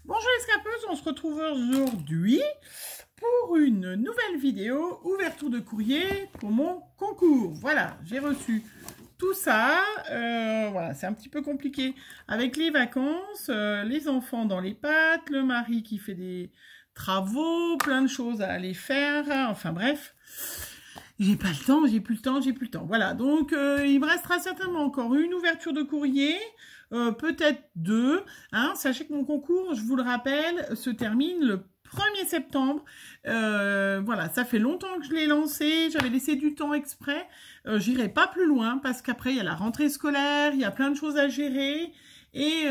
Bonjour les scrapeuses, on se retrouve aujourd'hui pour une nouvelle vidéo ouverture de courrier pour mon concours. Voilà, j'ai reçu tout ça. Voilà, c'est un petit peu compliqué avec les vacances, les enfants dans les pattes, le mari qui fait des travaux, plein de choses à aller faire. Enfin bref, j'ai pas le temps, j'ai plus le temps. Voilà, donc il me restera certainement encore une ouverture de courrier. Peut-être deux. Hein. Sachez que mon concours, je vous le rappelle, se termine le 1er septembre. Voilà, ça fait longtemps que je l'ai lancé. J'avais laissé du temps exprès. J'irai pas plus loin parce qu'après, il y a la rentrée scolaire, il y a plein de choses à gérer. Et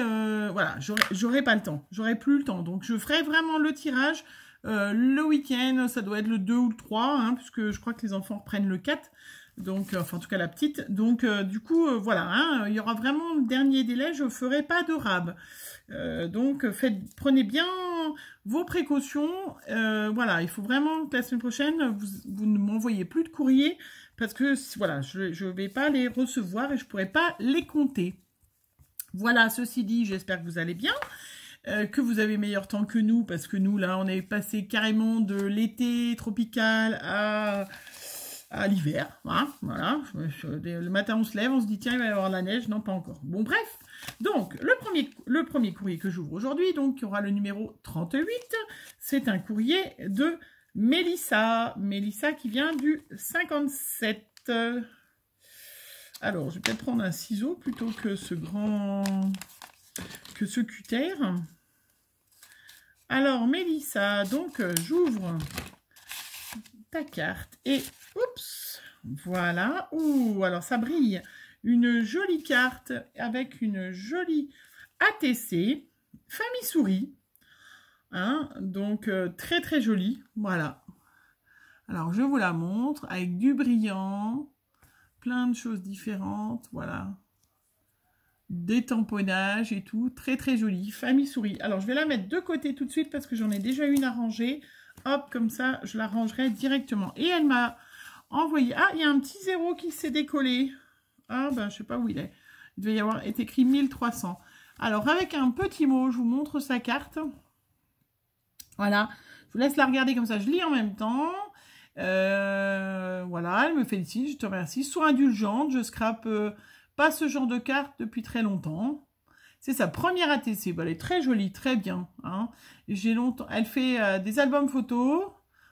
voilà, j'aurai pas le temps. J'aurai plus le temps. Donc, je ferai vraiment le tirage le week-end. Ça doit être le 2 ou le 3, hein, puisque je crois que les enfants reprennent le 4. Donc, enfin en tout cas la petite. Donc du coup, voilà, hein, il y aura vraiment le dernier délai, je ne ferai pas de rab. Donc prenez bien vos précautions. Voilà, il faut vraiment que la semaine prochaine, vous ne m'envoyez plus de courrier parce que voilà, je ne vais pas les recevoir et je ne pourrai pas les compter. Voilà, ceci dit, j'espère que vous allez bien. Que vous avez meilleur temps que nous parce que nous, là, on est passé carrément de l'été tropical à l'hiver, hein, voilà. Le matin, on se lève, on se dit, tiens, il va y avoir la neige. Non, pas encore. Bon, bref. Donc, le premier courrier que j'ouvre aujourd'hui, donc, il y aura le numéro 38. C'est un courrier de Mélissa. Mélissa qui vient du 57. Alors, je vais peut-être prendre un ciseau plutôt que ce cutter. Alors, Mélissa, donc, j'ouvre ta carte et oups, voilà. Ouh, alors ça brille. Une jolie carte avec une jolie ATC famille souris, hein, donc très très jolie. Voilà, alors je vous la montre avec du brillant, plein de choses différentes. Voilà, des tamponnages et tout, très très joli, famille souris. Alors je vais la mettre de côté tout de suite parce que j'en ai déjà une à ranger. Hop, comme ça, je la rangerai directement. Et elle m'a envoyé... Ah, il y a un petit zéro qui s'est décollé. Ah, ben, je sais pas où il est. Il devait y avoir été écrit 1300. Alors, avec un petit mot, je vous montre sa carte. Voilà. Je vous laisse la regarder comme ça. Je lis en même temps. Voilà, elle me félicite. Je te remercie. Sois indulgente. Je scrape pas ce genre de carte depuis très longtemps. C'est sa première ATC. Elle est très jolie, très bien. Hein. J'ai longtemps. Elle fait des albums photos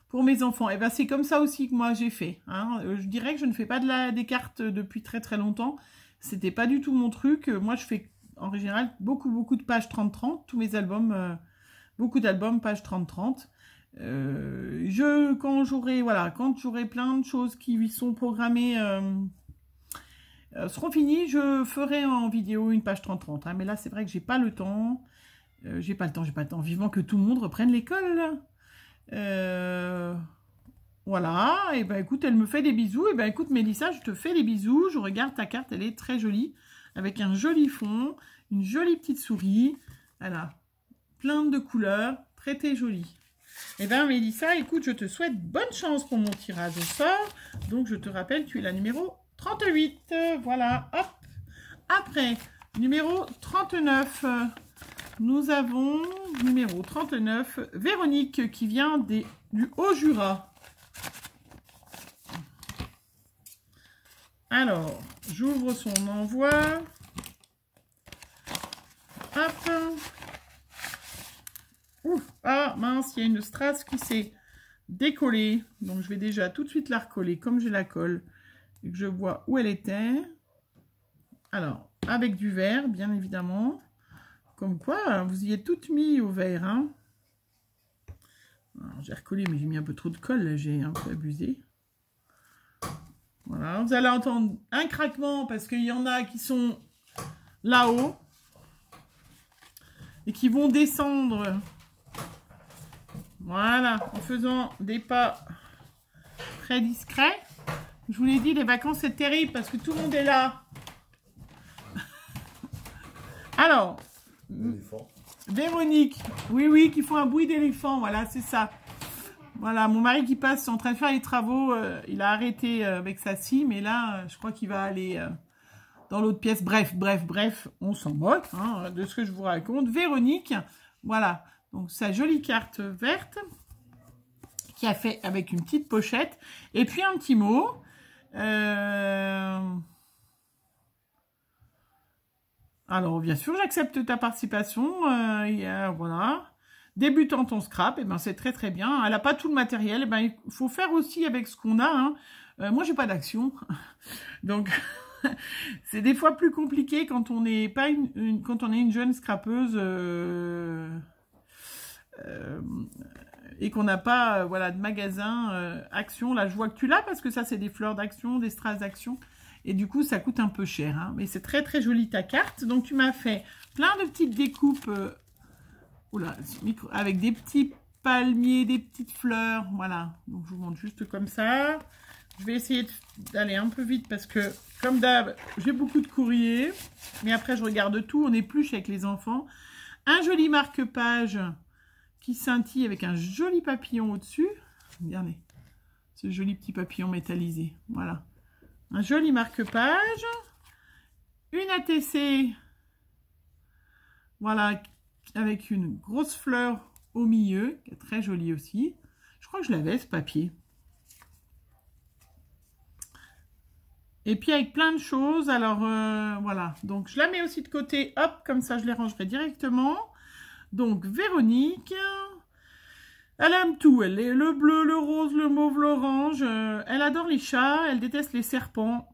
pour mes enfants. Et ben c'est comme ça aussi que moi j'ai fait. Hein. Je dirais que je ne fais pas des cartes depuis très très longtemps. C'était pas du tout mon truc. Moi je fais en général beaucoup de pages 30-30. Tous mes albums, beaucoup d'albums pages 30-30. Quand j'aurai plein de choses qui sont programmées. Seront finis, je ferai en vidéo une page 30-30. Hein, mais là, c'est vrai que j'ai pas le temps. J'ai pas le temps. Vivement que tout le monde reprenne l'école. Voilà. Et ben écoute, elle me fait des bisous. Et ben écoute, Mélissa, je te fais des bisous. Je regarde ta carte, elle est très jolie. Avec un joli fond, une jolie petite souris. Voilà. Plein de couleurs. Très très jolie. Et ben Mélissa, écoute, je te souhaite bonne chance pour mon tirage au sort. Donc je te rappelle, tu es la numéro 38, voilà, hop. Après, numéro 39, nous avons numéro 39, Véronique qui vient du Haut-Jura. Alors, j'ouvre son envoi. Hop. Ouf, ah mince, il y a une strass qui s'est décollée. Donc, je vais déjà tout de suite la recoller comme je la colle. Et que je vois où elle était. Alors, avec du vert, bien évidemment. Comme quoi, vous y êtes toutes mis au vert. Hein. J'ai recollé, mais j'ai mis un peu trop de colle. Là, j'ai un peu abusé. Voilà, vous allez entendre un craquement parce qu'il y en a qui sont là-haut. Et qui vont descendre. Voilà, en faisant des pas très discrets. Je vous l'ai dit, les vacances, c'est terrible parce que tout le monde est là. Alors, Véronique, oui, qui font un bruit d'éléphant, voilà, c'est ça. Voilà, mon mari qui passe en train de faire les travaux, il a arrêté avec sa scie, mais là, je crois qu'il va aller dans l'autre pièce. Bref, on s'en moque hein, de ce que je vous raconte. Véronique, Voilà, donc sa jolie carte verte qui a fait avec une petite pochette. Et puis un petit mot. Alors, bien sûr, j'accepte ta participation. Voilà. Débutante en scrap, et ben c'est très très bien. Elle n'a pas tout le matériel, et ben il faut faire aussi avec ce qu'on a. Hein. Moi, j'ai pas d'action, donc c'est des fois plus compliqué quand on n'est pas quand on est une jeune scrapeuse et qu'on n'a pas voilà de magasin action. Là, je vois que tu l'as parce que ça c'est des fleurs d'action, des strass d'action. Et du coup, ça coûte un peu cher. Hein. Mais c'est très, très joli ta carte. Donc, tu m'as fait plein de petites découpes avec des petits palmiers, des petites fleurs. Voilà. Donc, je vous montre juste comme ça. Je vais essayer d'aller un peu vite parce que, comme d'hab, j'ai beaucoup de courriers. Mais après, je regarde tout. On épluche avec les enfants. Un joli marque-page qui scintille avec un joli papillon au-dessus. Regardez. Ce joli petit papillon métallisé. Voilà. Un joli marque-page, une ATC, voilà, avec une grosse fleur au milieu, qui est très jolie aussi. Je crois que je l'avais ce papier. Et puis avec plein de choses, alors voilà, donc je la mets aussi de côté, hop, comme ça je les rangerai directement. Donc Véronique, elle aime tout, elle est le bleu, le rose, le mauve, l'orange, elle adore les chats, elle déteste les serpents.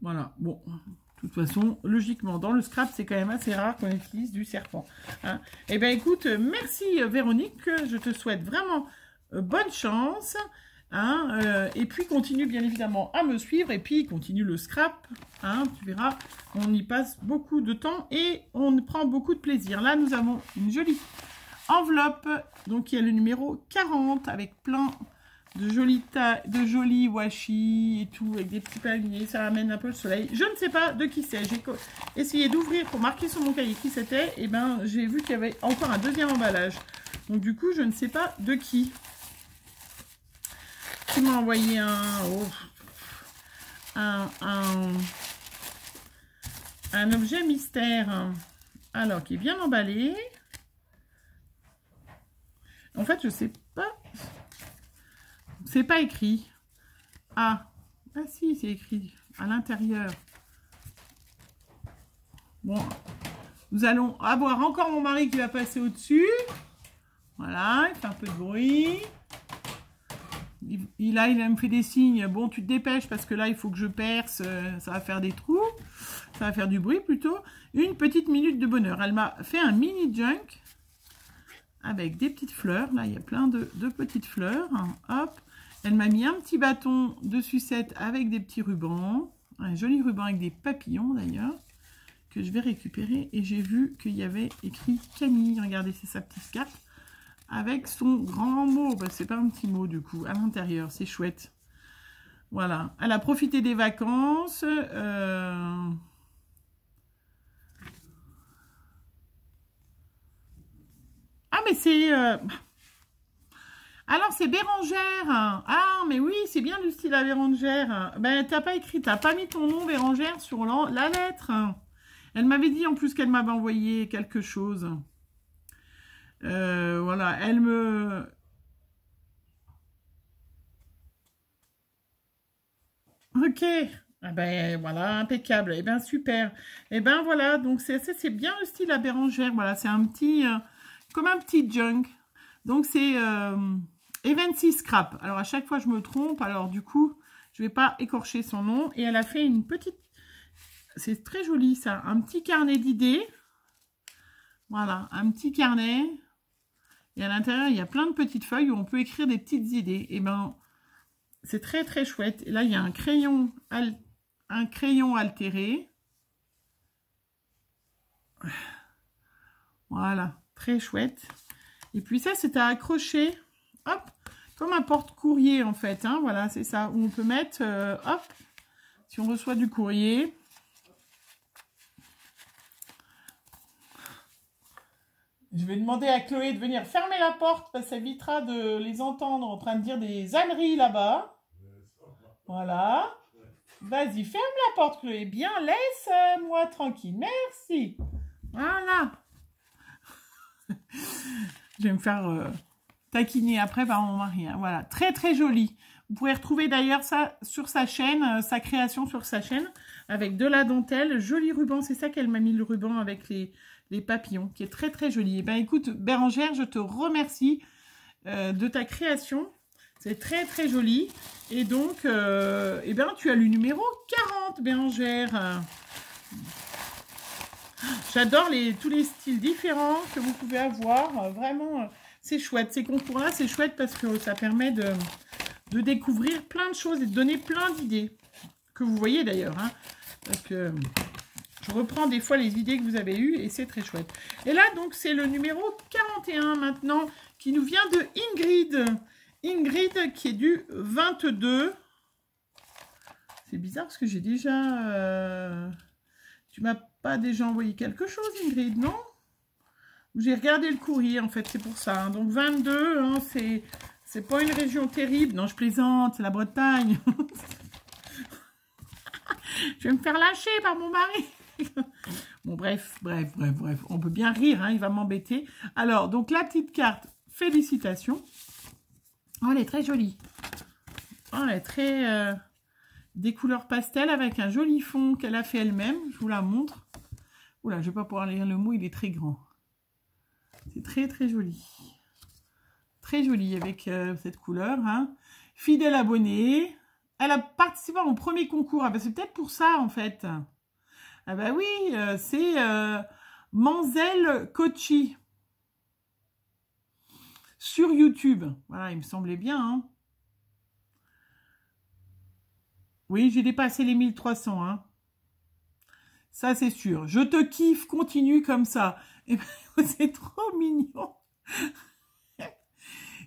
Voilà, bon, de toute façon, logiquement, dans le scrap, c'est quand même assez rare qu'on utilise du serpent. Hein. Eh bien, écoute, merci Véronique, je te souhaite vraiment bonne chance. Hein, et puis, continue bien évidemment à me suivre, et puis continue le scrap. Hein, tu verras, on y passe beaucoup de temps et on prend beaucoup de plaisir. Là, nous avons une jolie enveloppe, donc il y a le numéro 40 avec plein de jolis washi et tout, avec des petits palmiers, ça amène un peu le soleil. Je ne sais pas de qui c'est. J'ai essayé d'ouvrir pour marquer sur mon cahier qui c'était, et ben j'ai vu qu'il y avait encore un deuxième emballage. Donc du coup, je ne sais pas de qui. Tu m'as envoyé un objet mystère. Alors, qui est bien emballé. En fait, je sais pas. C'est pas écrit. Ah si, c'est écrit à l'intérieur. Bon, nous allons avoir encore mon mari qui va passer au-dessus. Voilà, il fait un peu de bruit. Il me fait des signes. Bon, tu te dépêches parce que là, il faut que je perce. Ça va faire des trous. Ça va faire du bruit plutôt. Une petite minute de bonheur. Elle m'a fait un mini junk avec des petites fleurs. Là, il y a plein de petites fleurs. Hop. Elle m'a mis un petit bâton de sucette avec des petits rubans. Un joli ruban avec des papillons d'ailleurs. Que je vais récupérer. Et j'ai vu qu'il y avait écrit Camille. Regardez, c'est sa petite carte. Avec son grand mot. Bah, c'est pas un petit mot du coup. À l'intérieur. C'est chouette. Voilà. Elle a profité des vacances. Ah, mais c'est... Alors, c'est Bérangère. Ah, mais oui, c'est bien du style à Bérangère. Ben, t'as pas écrit, t'as pas mis ton nom, Bérangère, sur la lettre. Elle m'avait dit en plus qu'elle m'avait envoyé quelque chose. Voilà, elle me... Ok. Ah ben, voilà, impeccable. Eh ben, super. Eh ben, voilà, donc c'est bien le style à Bérangère. Voilà, c'est un petit... comme un petit junk. Donc, c'est... Evency Scrap. Alors, à chaque fois, je me trompe. Alors, du coup, je ne vais pas écorcher son nom. Et elle a fait une petite... C'est très joli, ça. Un petit carnet d'idées. Voilà, un petit carnet. Et à l'intérieur, il y a plein de petites feuilles où on peut écrire des petites idées. Et ben, c'est très, très chouette. Et là, il y a un crayon altéré. Voilà, très chouette. Et puis ça, c'est à accrocher. Hop, comme un porte-courrier en fait, hein, voilà, c'est ça, où on peut mettre, hop, si on reçoit du courrier. Je vais demander à Chloé de venir fermer la porte, parce que ça évitera de les entendre en train de dire des âneries là-bas. Voilà. Vas-y, ferme la porte, Chloé. Bien, laisse-moi tranquille. Merci. Voilà. Je vais me faire taquiner après par mon mari. Hein. Voilà, très très joli. Vous pourrez retrouver d'ailleurs ça sur sa chaîne, sa création sur sa chaîne, avec de la dentelle, joli ruban. C'est ça qu'elle m'a mis, le ruban avec les papillons, qui est très très joli. Eh bien écoute, Bérangère, je te remercie de ta création. C'est très très joli. Et donc, eh bien, tu as le numéro 40, Bérangère. J'adore tous les styles différents que vous pouvez avoir. Vraiment, c'est chouette. Ces concours-là, c'est chouette parce que ça permet de découvrir plein de choses et de donner plein d'idées. Que vous voyez d'ailleurs. Hein, parce que je reprends des fois les idées que vous avez eues et c'est très chouette. Et là, donc, c'est le numéro 41 maintenant qui nous vient de Ingrid. Ingrid qui est du 22. C'est bizarre parce que j'ai déjà... Tu m'as pas déjà envoyé quelque chose, Ingrid, non? J'ai regardé le courrier, en fait, c'est pour ça. Hein. Donc 22, hein, c'est pas une région terrible. Non, je plaisante, c'est la Bretagne. Je vais me faire lâcher par mon mari. Bon, bref. On peut bien rire, hein, il va m'embêter. Alors, donc la petite carte, félicitations. Oh, elle est très jolie. Oh, elle est très... des couleurs pastel avec un joli fond qu'elle a fait elle-même. Je vous la montre. Oula, je vais pas pouvoir lire le mot, il est très grand. C'est très très joli. Très joli avec cette couleur. Hein. Fidèle abonnée. Elle a participé à mon premier concours. Ah ben, c'est peut-être pour ça en fait. Ah ben oui, c'est Manzel Kochi. Sur YouTube. Voilà, il me semblait bien. Hein. Oui, j'ai dépassé les 1300. Hein. Ça, c'est sûr. Je te kiffe, continue comme ça. Et ben, c'est trop mignon.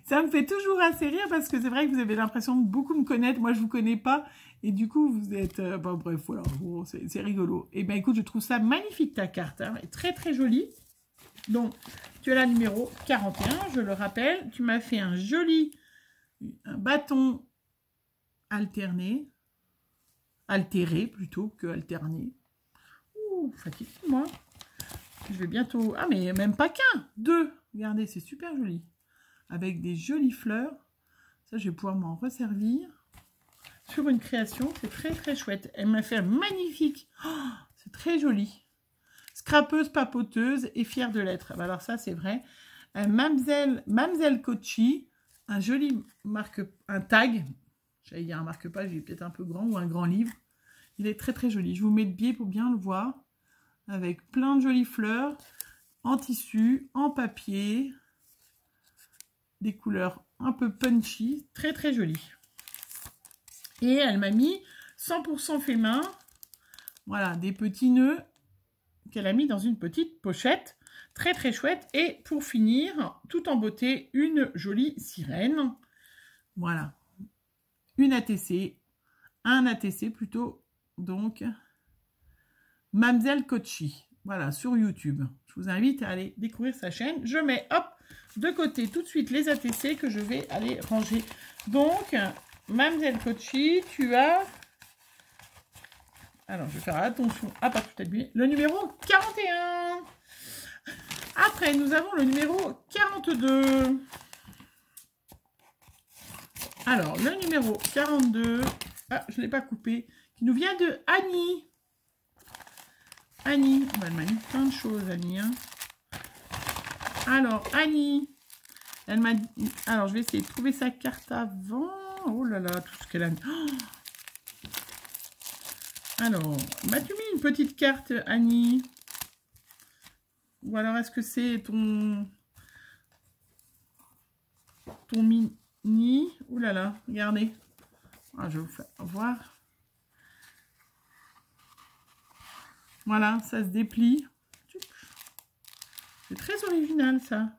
Ça me fait toujours assez rire parce que c'est vrai que vous avez l'impression de beaucoup me connaître. Moi, je vous connais pas. Et du coup, vous êtes... bon, bref, voilà. Bon, c'est rigolo. Et ben écoute, je trouve ça magnifique, ta carte. Hein. Elle est très, très jolie. Donc, tu as la numéro 41, je le rappelle. Tu m'as fait un joli bâton altéré plutôt que alterné. Ouh, fatigue moi. Je vais bientôt... Ah, mais même pas qu'un, 2. Regardez, c'est super joli. Avec des jolies fleurs. Ça, je vais pouvoir m'en resservir. Sur une création, c'est très très chouette. Elle m'a fait un magnifique. Oh, c'est très joli. Scrapeuse, papoteuse et fière de l'être. Alors ça, c'est vrai. Mamselle Kochi, un joli un tag. J'allais dire un marque-page, il est peut-être un peu grand, ou un grand livre. Il est très très joli. Je vous mets de biais pour bien le voir. Avec plein de jolies fleurs, en tissu, en papier. Des couleurs un peu punchy, très très jolies. Et elle m'a mis 100% fait main. Voilà, des petits nœuds qu'elle a mis dans une petite pochette. Très très chouette. Et pour finir, tout en beauté, une jolie sirène. Voilà. Une ATC. Un ATC plutôt. Donc, Mamselle Kochi. Voilà, sur YouTube. Je vous invite à aller découvrir sa chaîne. Je mets, hop, de côté tout de suite les ATC que je vais aller ranger. Donc, Mamselle Kochi, tu as... Alors, je vais faire attention à pas tout abîmer. Le numéro 41. Après, nous avons le numéro 42. Alors, le numéro 42. Ah, je ne l'ai pas coupé. Qui nous vient de Annie. Annie. Elle m'a mis plein de choses, Annie. Hein. Alors, Annie. Elle m'a dit... Alors, je vais essayer de trouver sa carte avant. Oh là là, tout ce qu'elle a mis. Oh, alors, m'as-tu mis une petite carte, Annie? Ou alors, est-ce que c'est ton mini? Ouh là là, regardez. Ah, je vais vous faire voir. Voilà, ça se déplie. C'est très original, ça.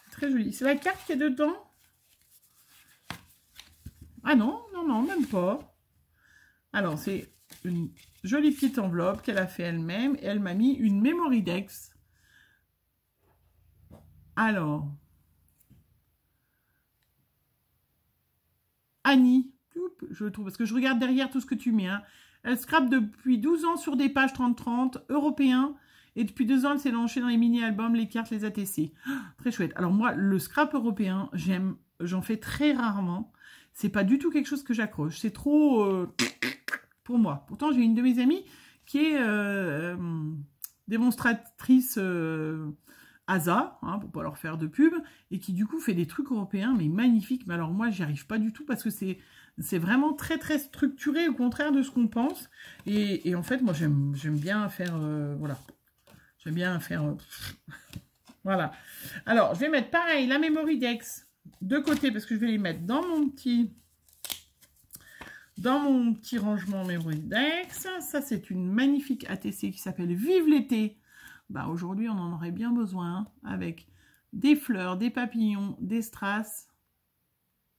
C'est très joli. C'est la carte qui est dedans? Ah non, non, non, même pas. Alors, c'est une jolie petite enveloppe qu'elle a fait elle-même. Et elle m'a mis une Memoridex. Alors, Annie, je trouve, parce que je regarde derrière tout ce que tu mets. Hein. Elle scrape depuis 12 ans sur des pages 30-30 européens Et depuis 2 ans, elle s'est lancée dans les mini-albums, les cartes, les ATC. Très chouette. Alors moi, le scrap européen, j'en fais très rarement. C'est pas du tout quelque chose que j'accroche. C'est trop pour moi. Pourtant, j'ai une de mes amies qui est démonstratrice ASA, hein, pour pas leur faire de pub, et qui du coup fait des trucs européens, mais magnifiques. Mais alors moi, j'y arrive pas du tout parce que c'est vraiment très très structuré, au contraire de ce qu'on pense. Et en fait, moi, j'aime bien faire, voilà. J'aime bien faire, voilà. Alors, je vais mettre pareil la Memory Dex de côté parce que je vais les mettre dans mon petit rangement Memory Dex. Ça, c'est une magnifique ATC qui s'appelle Vive l'été. Bah, aujourd'hui, on en aurait bien besoin, hein, avec des fleurs, des papillons, des strass.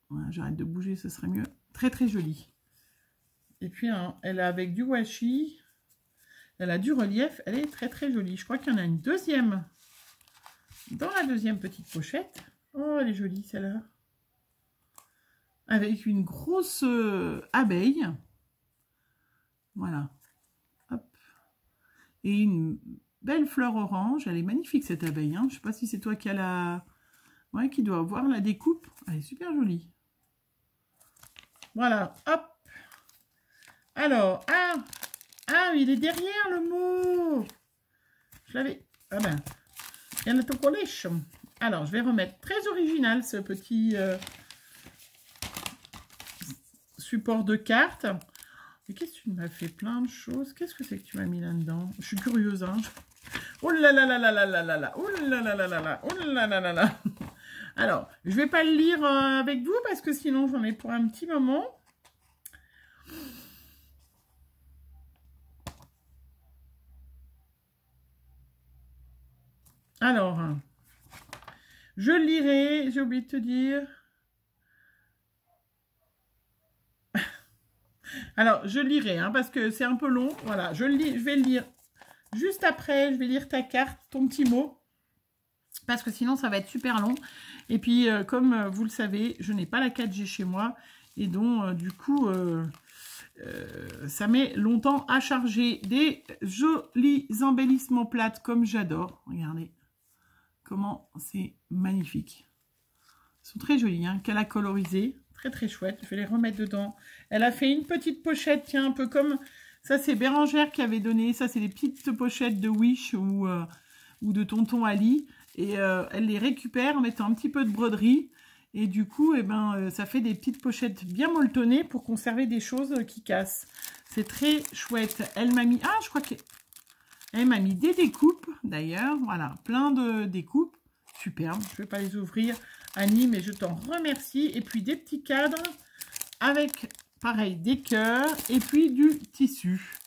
Voilà, j'arrête de bouger, ce serait mieux. Très, très jolie. Et puis, hein, elle est avec du washi. Elle a du relief. Elle est très, très jolie. Je crois qu'il y en a une deuxième dans la deuxième petite pochette. Oh, elle est jolie, celle-là. Avec une grosse abeille. Voilà. Hop. Et une belle fleur orange. Elle est magnifique, cette abeille. Hein. Je ne sais pas si c'est toi qui a la... Ouais, qui doit avoir la découpe. Elle est super jolie. Voilà. Hop. Alors, il est derrière le mot. Je l'avais... Ah ben, il y en a tout collé. Alors, je vais remettre très original ce petit support de cartes. Mais qu'est-ce que tu m'as fait plein de choses? Qu'est-ce que c'est que tu m'as mis là-dedans? Je suis curieuse, hein. Oh là là là là là là là là. Oh là là là là là. Oh là là là là. Alors, je ne vais pas le lire avec vous parce que sinon j'en ai pour un petit moment. Alors, je lirai, j'ai oublié de te dire. Alors, je lirai, hein, parce que c'est un peu long. Voilà, je vais le lire juste après. Je vais lire ta carte, ton petit mot. Parce que sinon, ça va être super long. Et puis, comme vous le savez, je n'ai pas la 4G chez moi. Et donc, du coup, ça met longtemps à charger. Des jolis embellissements plates comme j'adore. Regardez comment c'est magnifique. Ils sont très jolis, hein, qu'elle a colorisé. Très, très chouette. Je vais les remettre dedans. Elle a fait une petite pochette, tiens, un peu comme... Ça, c'est Bérangère qui avait donné. Ça, c'est des petites pochettes de Wish ou de Tonton Ali. Et elle les récupère en mettant un petit peu de broderie. Et du coup, eh ben, ça fait des petites pochettes bien molletonnées pour conserver des choses qui cassent. C'est très chouette. Elle m'a mis... Ah, je crois qu'elle m'a mis des découpes, d'ailleurs. Voilà, plein de découpes. Superbe. Je ne vais pas les ouvrir, Annie, mais je t'en remercie. Et puis, des petits cadres avec, pareil, des cœurs. Et puis, du tissu.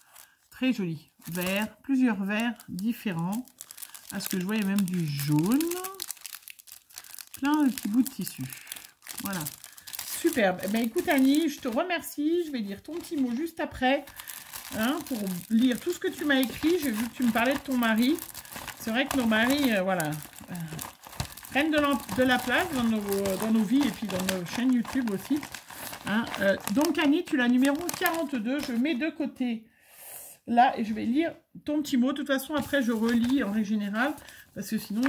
Très joli. Vert, plusieurs verts différents. À ce que je vois, il y a même du jaune. Plein de petits bouts de tissu. Voilà. Superbe. Eh bien, écoute, Annie, je te remercie. Je vais lire ton petit mot juste après. Hein, pour lire tout ce que tu m'as écrit. J'ai vu que tu me parlais de ton mari. C'est vrai que nos maris, voilà, prennent de la place dans nos vies et puis dans nos chaînes YouTube aussi. Hein, donc, Annie, tu l'as numéro 42. Je mets de côté là et je vais lire ton petit mot. De toute façon, après, je relis en règle générale parce que sinon,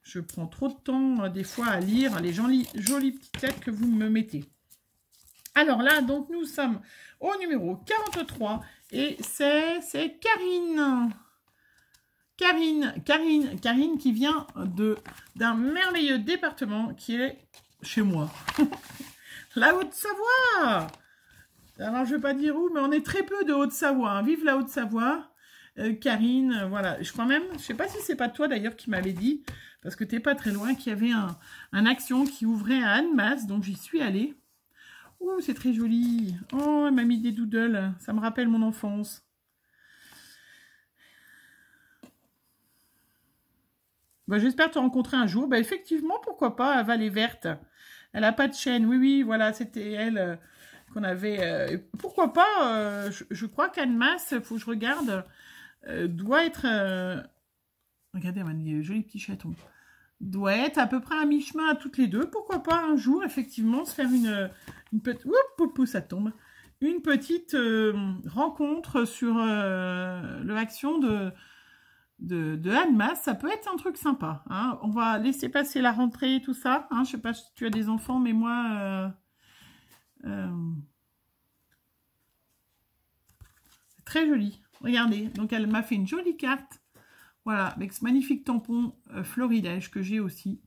je prends trop de temps des fois à lire les jolies petites lettres que vous me mettez. Alors là, donc, nous sommes au numéro 43 et c'est Karine. Karine qui vient d'un merveilleux département qui est chez moi. La Haute-Savoie. Alors, je ne vais pas dire où, mais on est très peu de Haute-Savoie. Hein. Vive la Haute-Savoie. Karine, voilà. Je crois même, je ne sais pas si c'est pas toi d'ailleurs qui m'avait dit, parce que tu n'es pas très loin, qu'il y avait un action qui ouvrait à Annemasse, donc j'y suis allée. Oh, c'est très joli. Oh, elle m'a mis des doodles. Ça me rappelle mon enfance. Bah, j'espère te rencontrer un jour. Bah, effectivement, pourquoi pas, à Vallée Verte. Elle n'a pas de chaîne. Oui, oui, voilà, c'était elle qu'on avait... pourquoi pas, je crois qu'Annemasse, il faut que je regarde, doit être... regardez, elle m'a dit joli petit chaton. Doit être à peu près à mi-chemin à toutes les deux. Pourquoi pas un jour, effectivement, se faire une petite... Oups, ça tombe. Une petite rencontre sur l'action de Annemasse, ça peut être un truc sympa. Hein. On va laisser passer la rentrée et tout ça. Hein. Je sais pas si tu as des enfants, mais moi... c'est très joli. Regardez. Donc, elle m'a fait une jolie carte. Voilà, avec ce magnifique tampon florilège que j'ai aussi.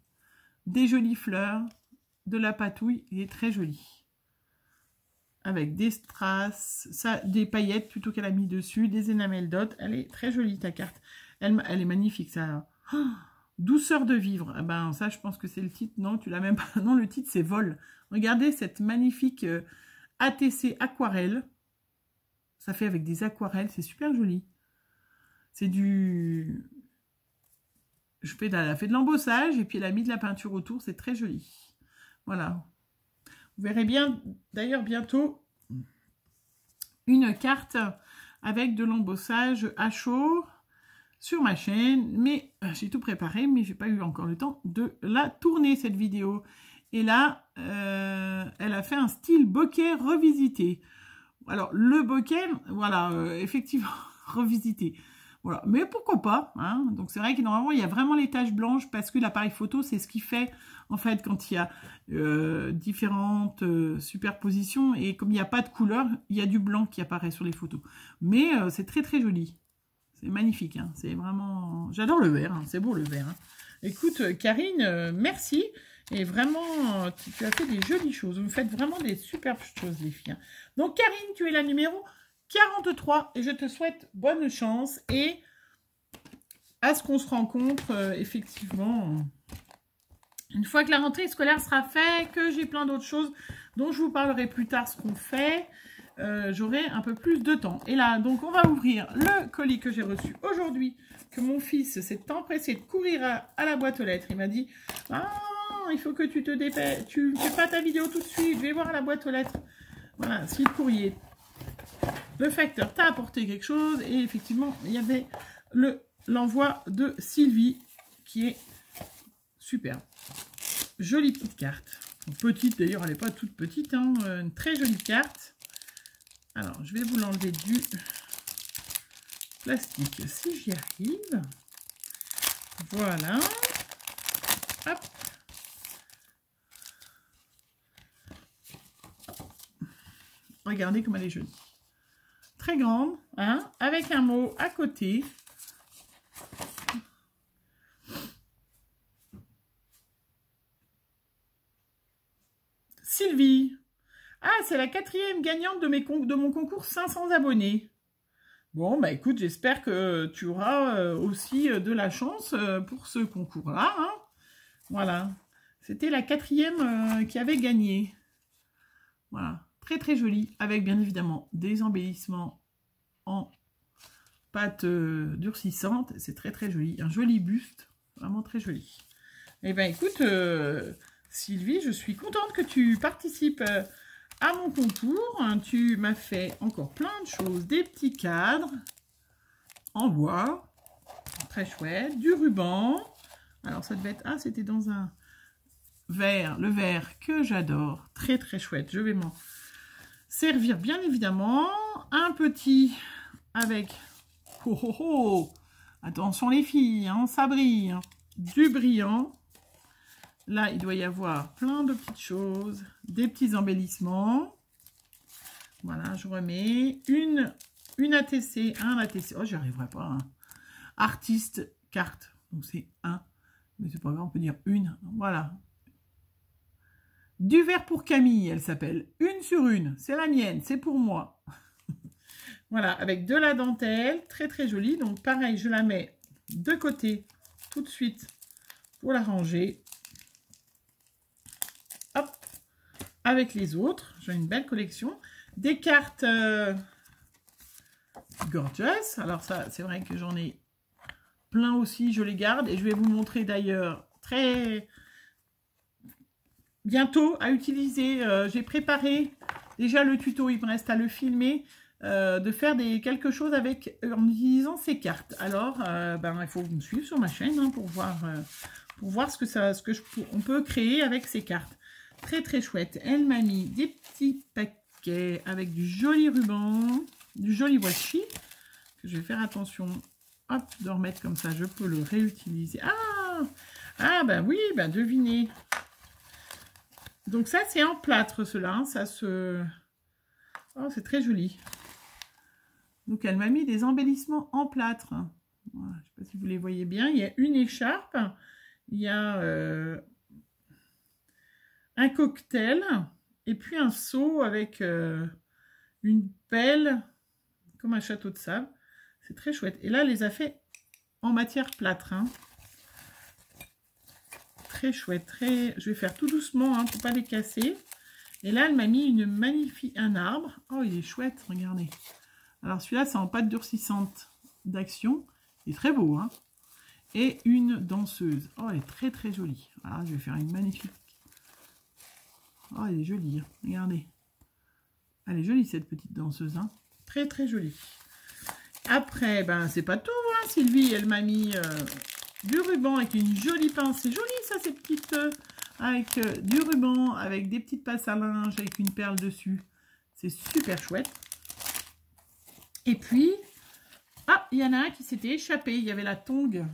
Des jolies fleurs, de la patouille. Il est très joli. Avec des strass, ça, des paillettes plutôt qu'elle a mis dessus, des enamel dot. Elle est très jolie ta carte. Elle est magnifique ça. Oh, douceur de vivre. Eh ben ça je pense que c'est le titre. Non, tu l'as même pas. Non, le titre c'est vol. Regardez cette magnifique ATC aquarelle. Ça fait avec des aquarelles, c'est super joli. C'est du... Elle a fait de l'embossage et puis elle a mis de la peinture autour, c'est très joli. Voilà. Vous verrez bien, d'ailleurs, bientôt, une carte avec de l'embossage à chaud sur ma chaîne. Mais j'ai tout préparé, mais j'ai pas eu encore le temps de la tourner, cette vidéo. Et là, elle a fait un style bokeh revisité. Alors, le bokeh, voilà, effectivement, revisité. Voilà, mais pourquoi pas, hein. Donc c'est vrai que normalement il y a vraiment les taches blanches parce que l'appareil photo c'est ce qui fait en fait quand il y a différentes superpositions et comme il n'y a pas de couleur, il y a du blanc qui apparaît sur les photos. Mais c'est très très joli, c'est magnifique, hein. C'est vraiment, j'adore le vert, hein. C'est beau le vert. Hein. Écoute Karine, merci et vraiment tu as fait des jolies choses, vous me faites vraiment des superbes choses les filles. Hein. Donc Karine, tu es la numéro 43 et je te souhaite bonne chance et à ce qu'on se rencontre effectivement une fois que la rentrée scolaire sera faite, que j'ai plein d'autres choses dont je vous parlerai plus tard ce qu'on fait, j'aurai un peu plus de temps. Et là donc on va ouvrir le colis que j'ai reçu aujourd'hui, que mon fils s'est empressé de courir à la boîte aux lettres. Il m'a dit ah, il faut que tu te dépêches, tu ne fais pas ta vidéo tout de suite, je vais voir à la boîte aux lettres. Voilà, si le courrier. Le facteur t'a apporté quelque chose et effectivement, il y avait l'envoi de Sylvie qui est super. Jolie petite carte. Petite d'ailleurs, elle n'est pas toute petite. Hein, une très jolie carte. Alors, je vais vous l'enlever du plastique si j'y arrive. Voilà. Hop. Regardez comme elle est jolie. Très grande, hein, avec un mot à côté. Sylvie. Ah, c'est la 4e gagnante de mon concours 500 abonnés. Bon, bah écoute, j'espère que tu auras aussi de la chance pour ce concours-là. Hein. Voilà. C'était la 4e qui avait gagné. Voilà. Très très jolie, avec bien évidemment des embellissements en pâte durcissante. C'est très très joli. Un joli buste, vraiment très joli. Eh bien écoute, Sylvie, je suis contente que tu participes à mon concours. Tu m'as fait encore plein de choses. Des petits cadres en bois, très chouette. Du ruban. Alors ça devait être... Ah, c'était dans un verre, le verre que j'adore. Très très chouette. Je vais m'en servir bien évidemment. Un petit avec... Oh oh oh! Attention les filles, hein, ça brille. Hein. Du brillant. Là, il doit y avoir plein de petites choses. Des petits embellissements. Voilà, je remets une ATC, un ATC. Oh, j'y arriverai pas. Hein. Artiste carte. Donc c'est un. Mais c'est pas grave, on peut dire une. Voilà. Du verre pour Camille, elle s'appelle. Une sur une. C'est la mienne, c'est pour moi. Voilà, avec de la dentelle. Très très jolie. Donc pareil, je la mets de côté tout de suite pour la ranger. Hop. Avec les autres. J'ai une belle collection. Des cartes gorgeous. Alors ça, c'est vrai que j'en ai plein aussi. Je les garde. Et je vais vous montrer d'ailleurs très... bientôt à utiliser. J'ai préparé déjà le tuto, il me reste à le filmer, de faire quelque chose avec en utilisant ces cartes. Alors, il faut me suivre sur ma chaîne hein, pour voir on peut créer avec ces cartes. Très très chouette. Elle m'a mis des petits paquets avec du joli ruban, du joli washi, que je vais faire attention hop, de remettre comme ça. Je peux le réutiliser. Ah, ben oui, ben devinez. Donc ça, c'est en plâtre, cela. Hein, ça se... Oh, c'est très joli. Donc, elle m'a mis des embellissements en plâtre. Voilà, je ne sais pas si vous les voyez bien. Il y a une écharpe. Il y a un cocktail. Et puis un seau avec une pelle, comme un château de sable. C'est très chouette. Et là, elle les a fait en matière plâtre. Hein. Très chouette. Très... Je vais faire tout doucement pour ne pas les casser. Et là, elle m'a mis une magnifique... un arbre. Oh, il est chouette, regardez. Alors, celui-là, c'est en pâte durcissante d'Action. Il est très beau, hein. Et une danseuse. Oh, elle est très, très jolie. Alors, je vais faire une magnifique... Oh, elle est jolie, hein. Regardez. Elle est jolie, cette petite danseuse, hein. Très, très jolie. Après, ben, c'est pas tout, hein. Sylvie, elle m'a mis du ruban avec une jolie pince. C'est joli, ça, ces petites... avec du ruban, avec des petites passes à linge, avec une perle dessus. C'est super chouette. Et puis, il y en a un qui s'était échappé. Il y avait la tongue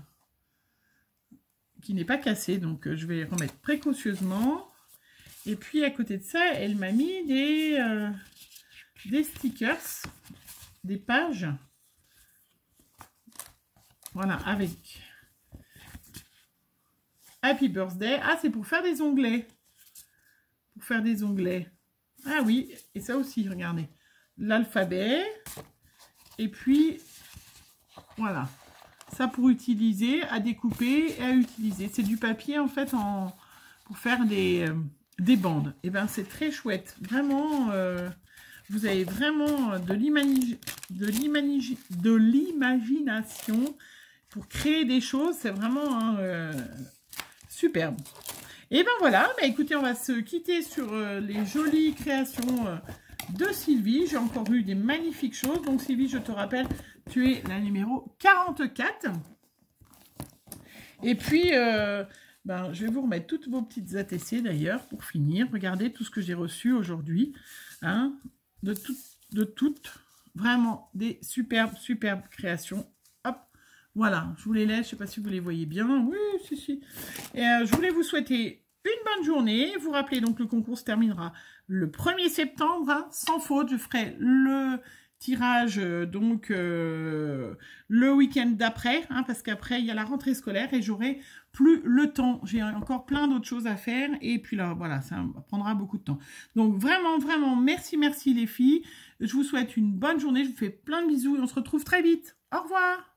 qui n'est pas cassée. Donc, je vais remettre précautionneusement. Et puis, à côté de ça, elle m'a mis des stickers, des pages. Voilà, avec Happy Birthday. Ah, c'est pour faire des onglets. Pour faire des onglets. Ah oui, et ça aussi, regardez. L'alphabet. Et puis, voilà. Ça pour utiliser, à découper et à utiliser. C'est du papier, en fait, pour faire des bandes. Et bien, c'est très chouette. Vraiment, vous avez vraiment de l'imagination pour créer des choses. C'est vraiment superbe. Et ben voilà, écoutez, on va se quitter sur les jolies créations de Sylvie. J'ai encore eu des magnifiques choses. Donc Sylvie, je te rappelle, tu es la numéro 44. Et puis, je vais vous remettre toutes vos petites ATC d'ailleurs pour finir. Regardez tout ce que j'ai reçu aujourd'hui. Hein, de toutes, vraiment des superbes créations. Hop, voilà, je vous les laisse. Je ne sais pas si vous les voyez bien. Oui, si. Et je voulais vous souhaiter une bonne journée. Vous rappelez donc le concours se terminera le 1er septembre, hein, sans faute. Je ferai le tirage le week-end d'après, hein, parce qu'après il y a la rentrée scolaire et j'aurai plus le temps. J'ai encore plein d'autres choses à faire et puis là, voilà, ça prendra beaucoup de temps. Donc vraiment, merci les filles. Je vous souhaite une bonne journée. Je vous fais plein de bisous et on se retrouve très vite. Au revoir.